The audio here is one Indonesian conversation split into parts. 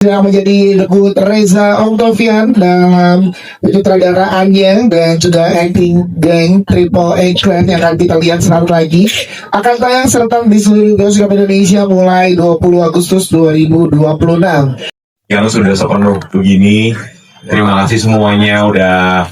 yang menjadi debut Reza Octavian dalam sutradaraannya dan juga acting Gang Triple H Clan yang akan kita lihat selalu lagi akan tayang serentak di seluruh bioskop Indonesia mulai 20 Agustus 2026. Yang sudah sepenuh begini, terima kasih semuanya udah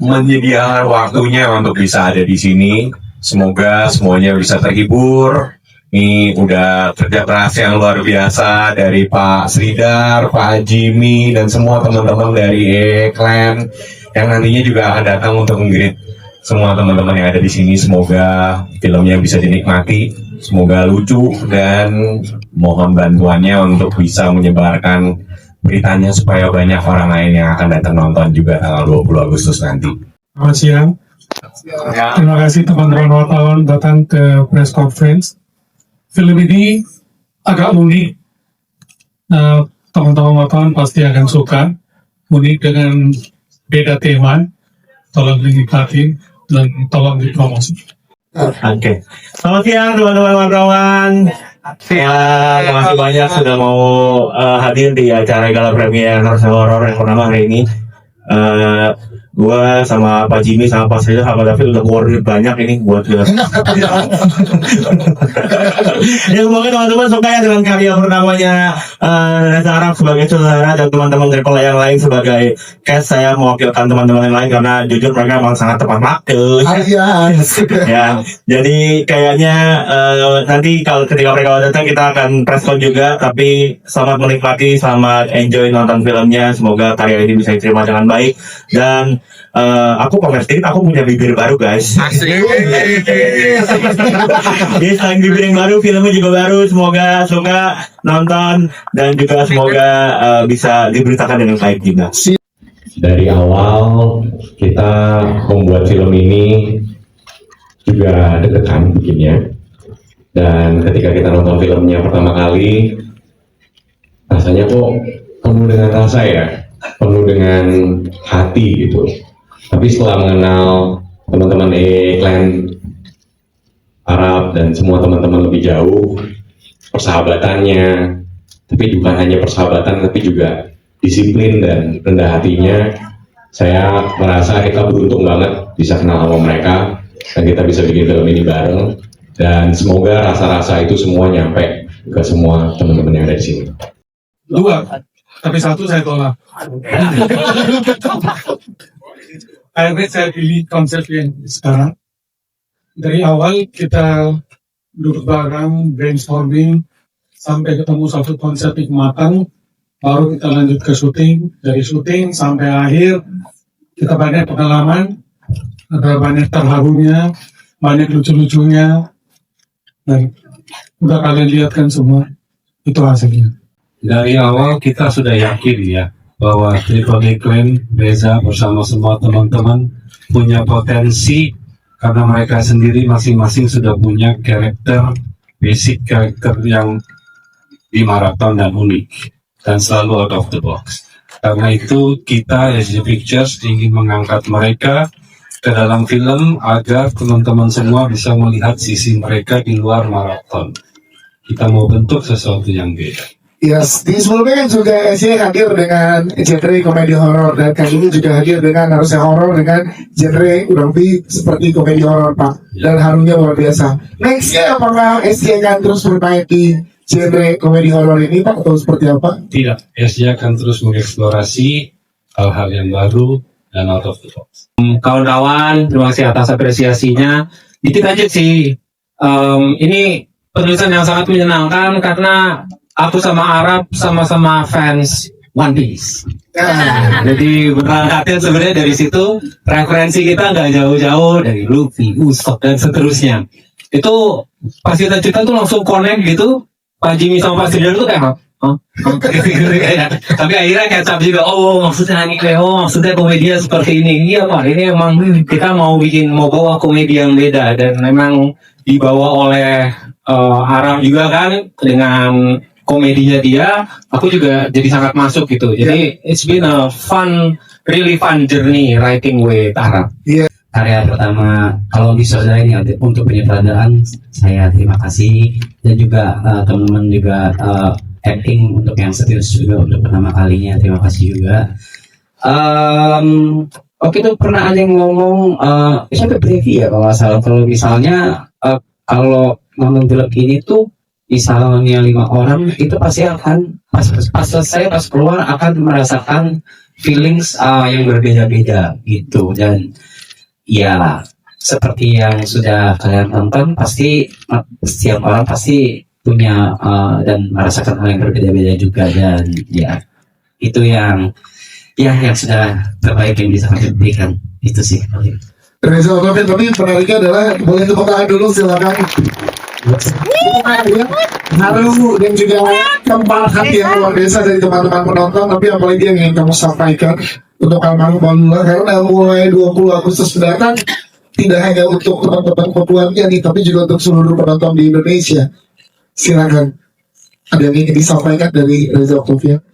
menyediakan waktunya untuk bisa ada di sini. Semoga semuanya bisa terhibur. Ini udah kerja keras yang luar biasa dari Pak Sridhar, Pak Jimmy, dan semua teman-teman dari E-Clan yang nantinya juga akan datang untuk menggreet semua teman-teman yang ada di sini. Semoga filmnya bisa dinikmati, semoga lucu, dan mohon bantuannya untuk bisa menyebarkan beritanya supaya banyak orang lain yang akan datang nonton juga tanggal 20 Agustus nanti. Selamat siang. Terima kasih teman-teman wartawan datang ke press conference. Film ini agak unik. Teman-teman wartawan pasti akan suka. Unik dengan beda tema. Tolong dinikmati dan tolong dipromosi. Oke. Selamat siang teman-teman wartawan. Terima kasih banyak sudah mau hadir di acara gala premier horor yang pertama hari ini. Gua sama Pak Jimmy sama Pak Sridhar sama David udah keluar duit banyak ini buat ya semoga teman-teman suka ya dengan karya pertamanya Reza Arab sebagai saudara dan teman-teman dari yang lain sebagai cast. Saya mewakilkan teman-teman yang lain karena jujur mereka memang sangat tepat waktu. Ya, jadi kayaknya nanti kalau ketika mereka datang kita akan press con juga, tapi selamat menikmati, selamat enjoy nonton filmnya. Semoga karya ini bisa diterima dengan baik. Dan aku pamer sedikit, aku punya bibir baru guys. Jadi selain bibir yang baru, filmnya juga baru. Semoga suka nonton dan juga semoga bisa diberitakan dengan baik juga. Dari awal kita membuat film ini juga deg-degan bikinnya, dan ketika kita nonton filmnya pertama kali rasanya kok penuh dengan rasa ya, penuh dengan hati gitu. Tapi setelah mengenal teman-teman E-Clan Arab dan semua teman-teman lebih jauh, persahabatannya, tapi bukan hanya persahabatan tapi juga disiplin dan rendah hatinya, saya merasa kita beruntung banget bisa kenal sama mereka dan kita bisa bikin film ini bareng. Dan semoga rasa-rasa itu semua nyampe ke semua teman-teman yang ada di sini. Dua, tapi satu saya tolak. Akhirnya saya pilih konsep yang sekarang. Dari awal kita duduk bareng, brainstorming, sampai ketemu satu konsep yang matang, baru kita lanjut ke syuting. Dari syuting sampai akhir, kita banyak pengalaman, ada banyak terharunya, banyak lucu-lucunya, dan udah kalian lihat kan semua, itu hasilnya. Dari awal kita sudah yakin ya bahwa Triple H Clan Reza bersama semua teman-teman punya potensi karena mereka sendiri masing-masing sudah punya basic karakter yang di maraton dan unik dan selalu out of the box. Karena itu kita SJ Pictures ingin mengangkat mereka ke dalam film agar teman-teman semua bisa melihat sisi mereka di luar maraton. Kita mau bentuk sesuatu yang beda. Yes, di sebelumnya kan juga SJ hadir dengan genre komedi horor, dan kali ini juga hadir dengan harusnya horor dengan genre kurang lebih seperti komedi horor Pak, dan harunya luar biasa. Nextnya apakah SJ akan terus bermain di genre komedi horor ini Pak, atau seperti apa? Tidak, SJ akan terus mengeksplorasi hal-hal yang baru dan out of the box. Kawan-kawan, terima kasih atas apresiasinya. Dikit aja sih, ini penulisan yang sangat menyenangkan karena aku sama Arab sama-sama fans One Piece. Jadi berangkatnya sebenarnya dari situ, referensi kita nggak jauh-jauh dari Luffy, Usopp dan seterusnya. Itu pas kita cerita tuh langsung connect gitu. Pak Jimmy sama Pak Sridhar tuh kayak tapi akhirnya catch up juga. Oh maksudnya anime, oh maksudnya komedia seperti ini. Iya Pak, ini emang kita mau bawa komedi yang beda, dan memang dibawa oleh Arab juga kan dengan komedinya dia. Aku juga jadi sangat masuk gitu. Jadi it's been a really fun journey writing with Arab. Karya pertama kalau bisa ini untuk penyutradaraan, saya terima kasih, dan juga teman-teman juga acting untuk yang serius juga untuk pertama kalinya. Terima kasih juga. Oke itu pernah ada yang ngomong sampai Brevi ya kalau nggak salah, kalau misalnya kalau nonton film ini tuh misalnya 5 orang itu pasti akan pas selesai pas keluar akan merasakan feelings yang berbeda-beda gitu. Dan ya seperti yang sudah kalian tonton, pasti setiap orang pasti punya dan merasakan hal yang berbeda-beda juga. Dan ya itu yang sudah terbaik yang bisa kami berikan, itu sih. Reza Octavian, tapi menariknya adalah boleh tepuk tangan dulu silakan. Haru dan juga kempal hati yang luar biasa dari teman-teman penonton. Tapi apalagi yang ingin kamu sampaikan untuk almarhum Bahlula, karena mulai 20 Agustus mendatang tidak hanya untuk teman-teman keluarga nih, tapi juga untuk seluruh penonton di Indonesia. Silakan, ada yang ingin disampaikan dari Reza Octavian?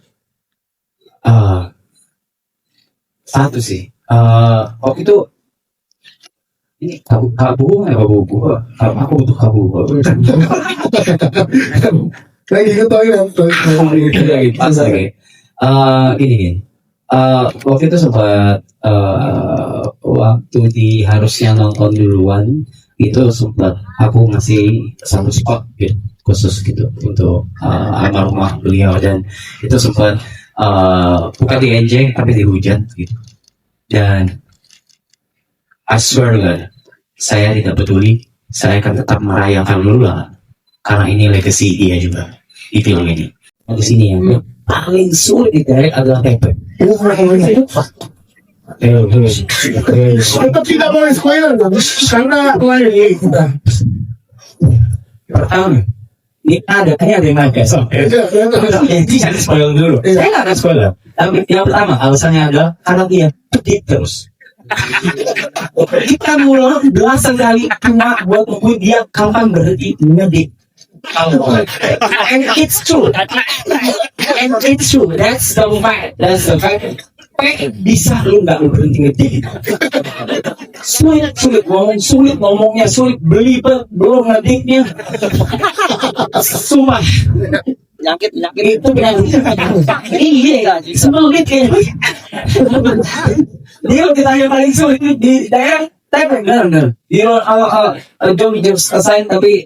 Satu sih, waktu itu ini aku butuh kabu. Lagi ke toilet. Gini. Waktu itu sempat waktu harusnya nonton duluan itu sempat aku ngasih satu spot gitu, khusus gitu untuk almarhumah beliau, dan itu sempat bukan di NJ tapi di hujan gitu. Dan I swear God, saya tidak peduli, saya akan tetap merayakan Lula karena ini legacy dia juga di film ini. Di sini yang paling sulit diderek adalah Pepe. Tetap tidak boleh spoiler karena lagi Pertama, ini kayaknya ada yang naga. Jadi jangan spoiler dulu. Saya nggak akan spoiler. Tapi yang pertama alasannya adalah karena dia pedih terus. Kita mulai belasan kali cuma buat nunggu dia kapan berhenti ngedit. And it's true. That's the fact. Bisa lu nggak berhenti ngedit. Sulit ngomongnya, sulit belibet, belum ngeditnya. Sumpah. Penyakit itu iya, sebelit ya. Dia ditanya paling sulit di daerah Taipei, benar. Dia Johnny James assign tapi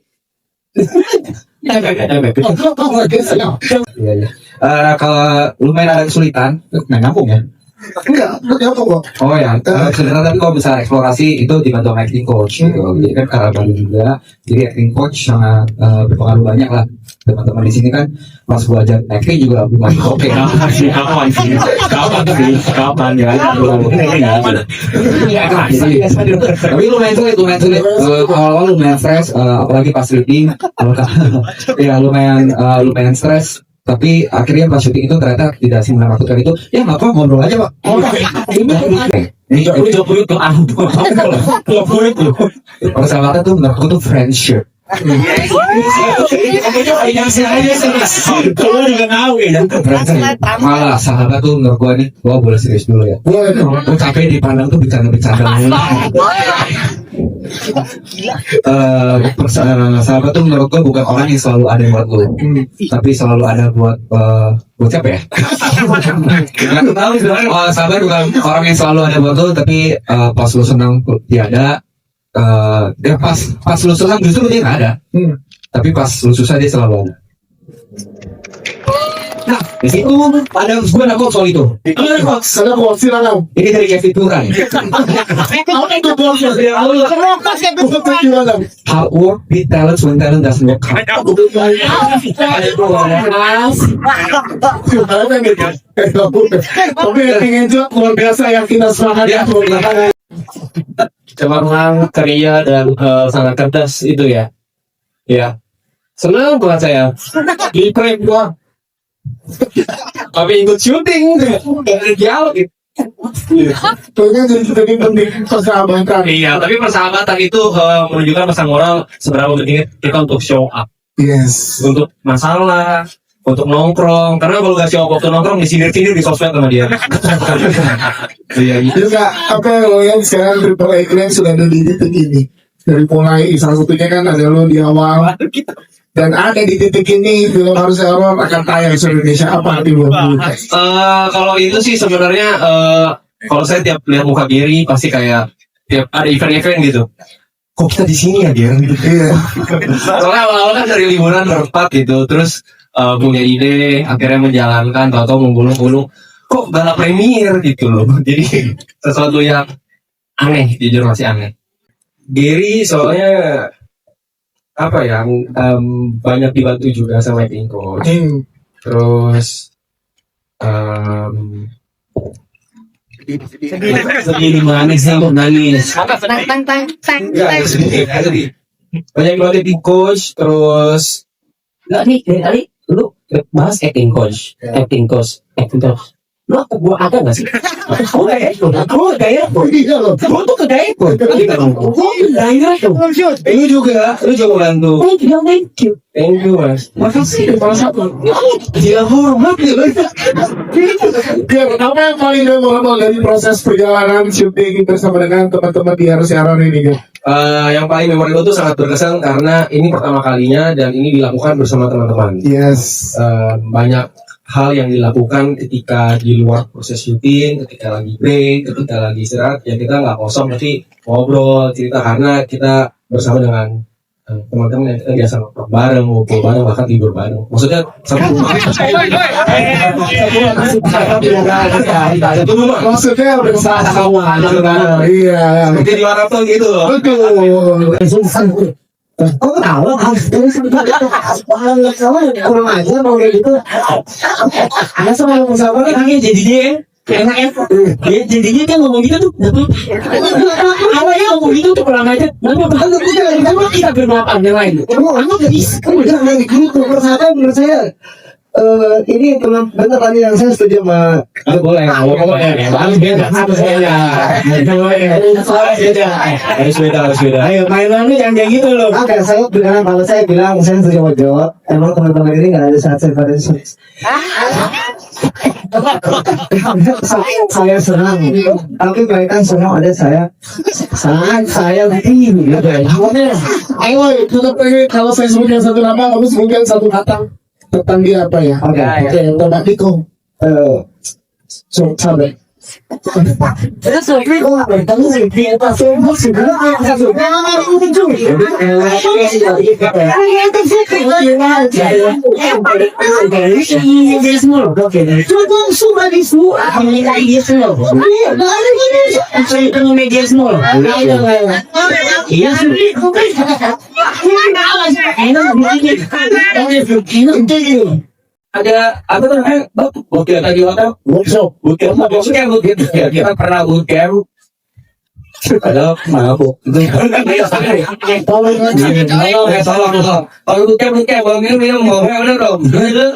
kalau lumayan ada kesulitan, nyambung ya. enggak kok. Oh ya, kesulitan tapi kalau bisa eksplorasi itu dibantu sama acting coach gitu. Jadi kan karena baru juga, jadi acting coach sangat berpengaruh banyak lah. Teman-teman di sini kan pas gua ajar acting juga lumayan oke. Kapan ya? Tapi lumayan sulit. Awal-awal lumayan stres, apalagi pas syuting. Ya lumayan stres. Tapi akhirnya pas syuting itu ternyata tidak sih menakutkan itu. Ya nggak apa, ngobrol aja pak. Persahabatan tuh menurutku tuh friendship. Malah sahabat tuh menurut gua nih, gua boleh serius dulu ya. Gua capek dipandang tuh bercanda-bercanda. Sahabat tuh menurut gua bukan orang yang selalu ada buat lu, tapi selalu ada buat siapa ya? Nggak tahu sebenarnya. Sahabat bukan orang yang selalu ada buat lu, tapi pas lu senang dia ada. Dia pas lu senang justru dia nggak ada, tapi pas lu susah dia selalu ada. Nah, di situ ada gue nak soal itu. Ada kok, silakan. Ini dari Kevin Turan. How work with talents when talent doesn't work out. Tapi yang juga luar biasa yang kita semangat ya. Cemerlang, ceria, dan sangat cerdas itu ya. Ya, senang buat saya. Di prank doang. Kami ikut syuting, dari dialog gitu. Itu kan jadi penting persahabatan. Iya, tapi persahabatan itu menunjukkan pesan moral seberapa pentingnya kita untuk show up. Yes. Untuk masalah, untuk nongkrong. Karena kalau gak show up waktu nongkrong, disindir-sindir di sosmed sama dia. Iya. Juga apa yang sekarang Triple A Clan sudah ada di titik ini. Dari mulai salah satunya kan ada lo di awal. Dan ada di titik ini film Harusnya Horor akan tayang di seluruh Indonesia. Apa arti buat lu? Kalau itu sih sebenarnya kalau saya tiap lihat muka Gary pasti kayak tiap ada event-event gitu. Kok kita di sini ya Gary? Iya. Soalnya awal-awal kan dari liburan berempat gitu, terus punya ide, akhirnya menjalankan, tahu-tahu menggulung-gulung. Kok balap premier gitu loh. Jadi sesuatu yang aneh, jujur masih aneh. Gary soalnya apa ya, banyak dibantu juga sama acting coach. Terus Sedih di mana sih nangis? enggak sedih. Banyak dibantu acting coach, terus Enggak nih, dari tadi lu bahas acting coach. Lu gua ada nggak sih? Gua gak ikut. Iya loh. Gua tuh kagak ikut. Gua gak ikut. lu juga bantu. Thank you. Thank you mas. Makasih. Gila hormat ya. Biar apa yang paling memorable dari proses perjalanan syuting bersama dengan teman-teman di Harusnya Horor ini kan? Yang paling memorable itu sangat berkesan karena ini pertama kalinya dan ini dilakukan bersama teman-teman. Yes. Banyak hal yang dilakukan ketika di luar proses syuting, ketika lagi break, ketika lagi istirahat, ya kita nggak kosong tapi ngobrol, cerita karena kita bersama dengan teman-teman yang kita biasa nongkrong bareng, ngumpul bareng, bahkan tidur bareng. Maksudnya satu rumah. Maksudnya bersama. Iya. Seperti di maraton gitu loh. Betul. Kok ketawa harus kurang aja mau kayak gitu. Ada sama yang sama kan jadinya enak dia jadinya kan ngomong gitu tuh awalnya ngomong gitu tuh kurang aja nama kita berdelapan yang lain kamu gak bisa kamu jangan gitu persahabatan menurut saya ini teman benar tadi yang saya setuju sama boleh harus beda ayo mainannya jangan kayak gitu loh. Oke, saya bilang kalau saya bilang saya setuju sama Jo, emang teman-teman ini nggak ada saat saya pada saya senang tapi mereka senang ada saya sangat saya begini Ayo, tetap pengen kalau saya sebutkan satu nama, kamu sebutkan satu kata tentang dia apa ya? Oke, Mbak Diko. Sampai. Ada apa tuh namanya? Bukit lagi apa? Workshop. Maksudnya bukit ya. Kita pernah bootcamp. Ada mabuk. Tolong. Kalau bootcamp kalau minum ngomong udah dong.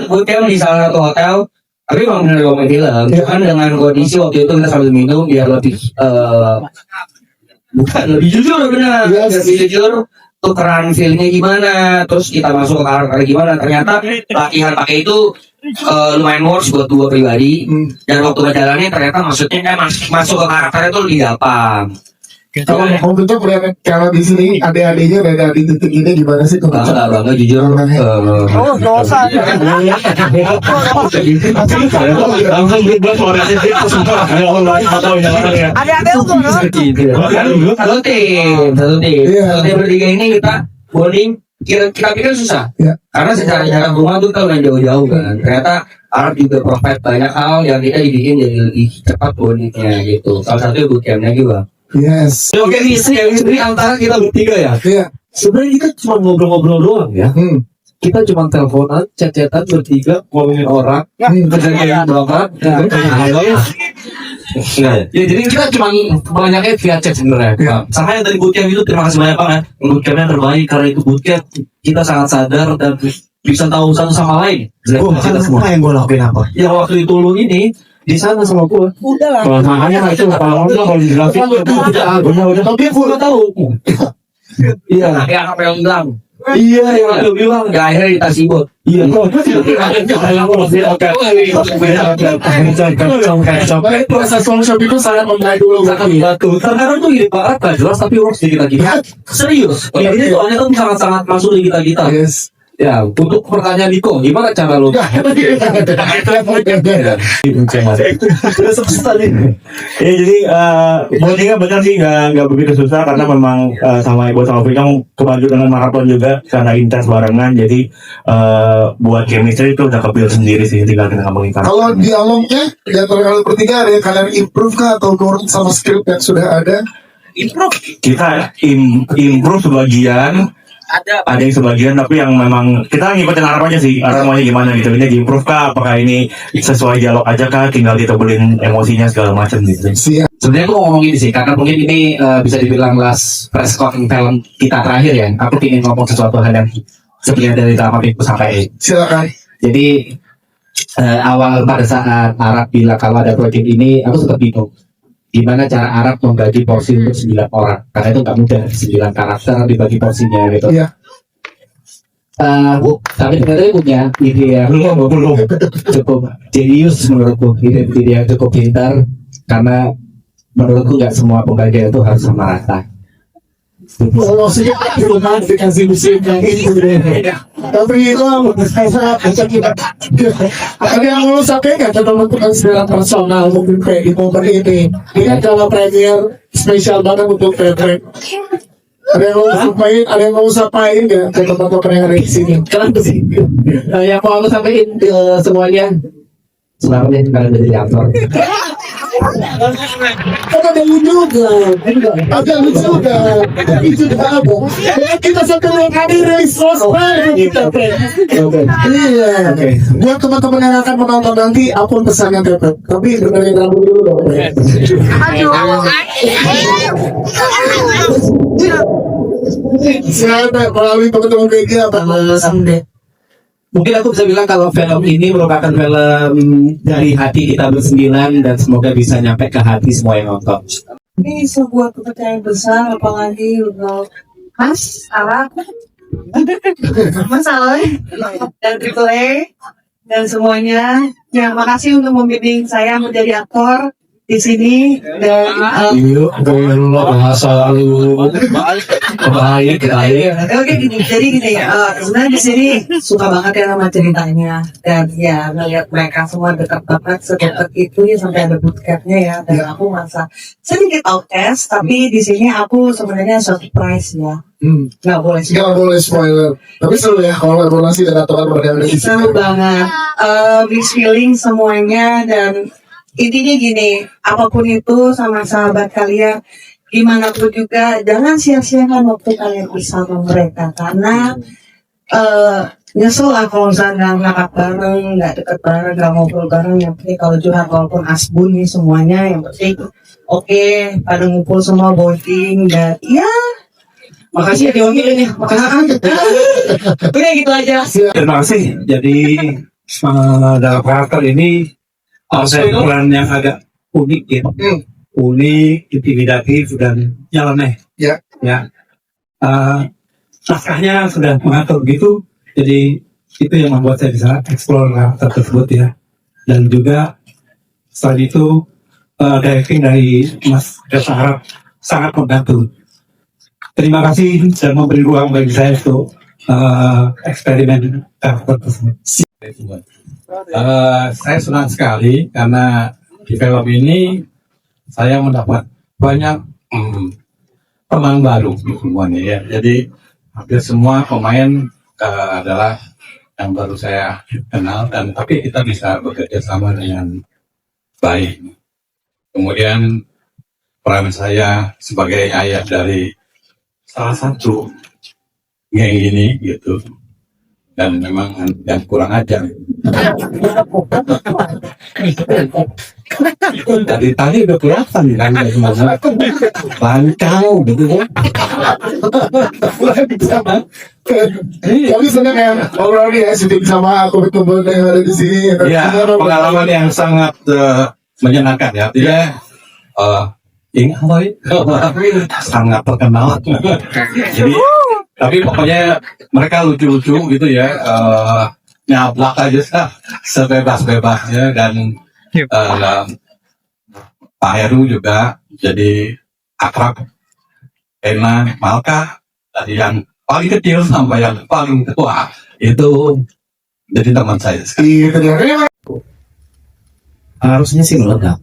Bootcamp di salah satu hotel. Tapi memang benar ngomong film. Cuman dengan kondisi waktu itu kita sambil minum biar lebih bukan lebih jujur benar. Lebih jujur. Tukeran feelnya gimana, terus kita masuk ke karakter gimana, ternyata latihan pakai itu lumayan works buat dua pribadi dan waktu berjalannya ternyata maksudnya masuk ke karakter itu lebih gampang. Kalau untuk kalau di sini adik-adiknya ada di titik ini gimana sih? Bangga jujur. Satu tim bertiga ini kita bonding. Kita pikir susah, karena secara jarak rumah tuh kita udah jauh-jauh kan. Ternyata Arab juga provide banyak hal yang kita dibikin jadi lebih cepat bondingnya gitu. Salah satu bootcampnya juga. Yes. Oke, ini antara kita bertiga ya. Iya. Sebenarnya kita cuma ngobrol-ngobrol doang ya. Kita cuma teleponan, chat-chatan bertiga, ngomongin orang, kerjanya berangkat, ya jadi kita cuma banyaknya via chat sebenarnya. sama yang dari bootcamp itu terima kasih banyak banget. Bootcampnya terbaik karena itu bootcamp kita sangat sadar dan bisa tahu satu sama lain. Kita semua yang gue lakuin apa? Yang waktu itu lu ini di sana sama gue. Udah lah. Makanya itu kalau dijelasin udah tapi gue tahu. Iya. Kayak apa yang bilang? Iya, yang lu bilang. Ya akhirnya dikasih bot. Iya. Proses workshop itu sangat membantu lo. Terkadang tuh ide Pak jelas tapi works di kita. Serius. Ini soalnya kan sangat-sangat masuk di kita. Yes. Ya, untuk pertanyaan Diko, gimana cara lu? Ya jadi bondingnya benar sih nggak begitu susah karena memang sama Ibu sama Fikang kebaju dengan maraton juga karena intens barengan jadi buat chemistry itu udah kepilih sendiri sih tinggal kita ngomongin karakter. Kalau dialognya di antara kalian bertiga ada yang kalian improve kah atau nurut sama skrip yang sudah ada? Kita improve sebagian ada yang sebagian tapi yang memang kita ngikutin harapannya sih arah maunya gimana gitu ini di improve kah apakah ini sesuai dialog aja kah tinggal ditebelin emosinya segala macam gitu. Siap. Sebenarnya aku ngomong gini sih, karena mungkin ini bisa dibilang last press con film kita terakhir ya. Aku ingin ngomong sesuatu hal yang sebenarnya dari drama Minggu sampai. Silakan. Jadi awal pada saat Arab bilang kalau ada proyek ini, aku sempat bingung. Gimana cara Arab membagi porsi untuk 9 orang? Karena itu nggak mudah, 9 karakter dibagi porsinya gitu. Iya. Tapi ternyata dia punya ide yang belum cukup jenius menurutku, ide yang cukup pintar karena menurutku nggak semua pembagian itu harus sama rata. Maksudnya cuma dikasih musim yang itu deh. Tapi itu sangat ada yang mau sampaikan tentang secara personal mungkin kayak di momen ini. Ini adalah premier spesial banget untuk Februari. Ada yang mau sampaikan nggak ke teman-teman yang ada di sini? Kenapa sih? Yang mau aku sampaikan ke semuanya, selamat kalian jadi aktor. Ada juga, ada juga. Itu juga apa? Kita sekarang kali rilis sosmed kita. Iya. Buat teman-teman yang akan menonton nanti, apapun pesannya tetap. Tapi dengerin rambut dulu dong. Siapa melalui teman-teman media apa? Mungkin aku bisa bilang kalau film ini merupakan film dari hati kita bersembilan dan semoga bisa nyampe ke hati semua yang nonton. Ini sebuah kepercayaan besar, apalagi untuk Mas Arab, Mas Ale, dan Triple A, dan semuanya. Ya, makasih untuk membimbing saya menjadi aktor di sini dan bahasa lu bahaya oke gini, jadi gini sebenarnya di sini suka banget ya sama ceritanya dan ya melihat mereka semua dekat banget sedekat itu ya sampai ada bootcampnya ya dan aku merasa sedikit outcast tapi di sini aku sebenarnya surprise ya nggak boleh spoiler. Tapi seru ya kalau kolaborasi dengan teman-teman yang ada di sini. seru banget mixed feeling semuanya dan intinya gini, apapun itu sama sahabat kalian, gimana pun juga, jangan sia-siakan waktu kalian bersama mereka karena nyesel lah kalau misalnya nggak ngakak bareng, nggak deket bareng, nggak ngobrol bareng. Yang penting kalau curhat walaupun asbun nih semuanya, yang penting oke, pada ngumpul semua bonding dan ya. Makasih ya diwakilin ya, makasih. Udah gitu aja. Terima kasih. Jadi dalam karakter ini saya peran yang agak unik ya, unik, intimidatif dan nyeleneh. Ya. Naskahnya sudah mengatur gitu, jadi itu yang membuat saya bisa explore karakter tersebut ya. Dan juga selain itu directing dari Mas Reza Arab sangat membantu. Terima kasih dan memberi ruang bagi saya untuk eksperimen karakter tersebut. Saya senang sekali karena di film ini saya mendapat banyak teman baru semuanya ya. Jadi hampir semua pemain adalah yang baru saya kenal dan tapi kita bisa bekerja sama dengan baik. Kemudian peran saya sebagai ayah dari salah satu geng ini gitu. Dan memang yang kurang ajar. Dari tadi udah kelihatan kan lancang gitu kan. Tapi senang ya ngobrol ya syuting sama aku berkumpul yang ada di sini. Ya pengalaman yang sangat menyenangkan ya. Tidak sangat terkenal. Jadi tapi pokoknya mereka lucu-lucu gitu ya, nyablak aja sebebas-bebasnya dan Pak Heru juga jadi akrab, Ena, Malka dari yang paling kecil sampai yang paling tua itu jadi teman saya. Iya, ternyata Harusnya sih meledak.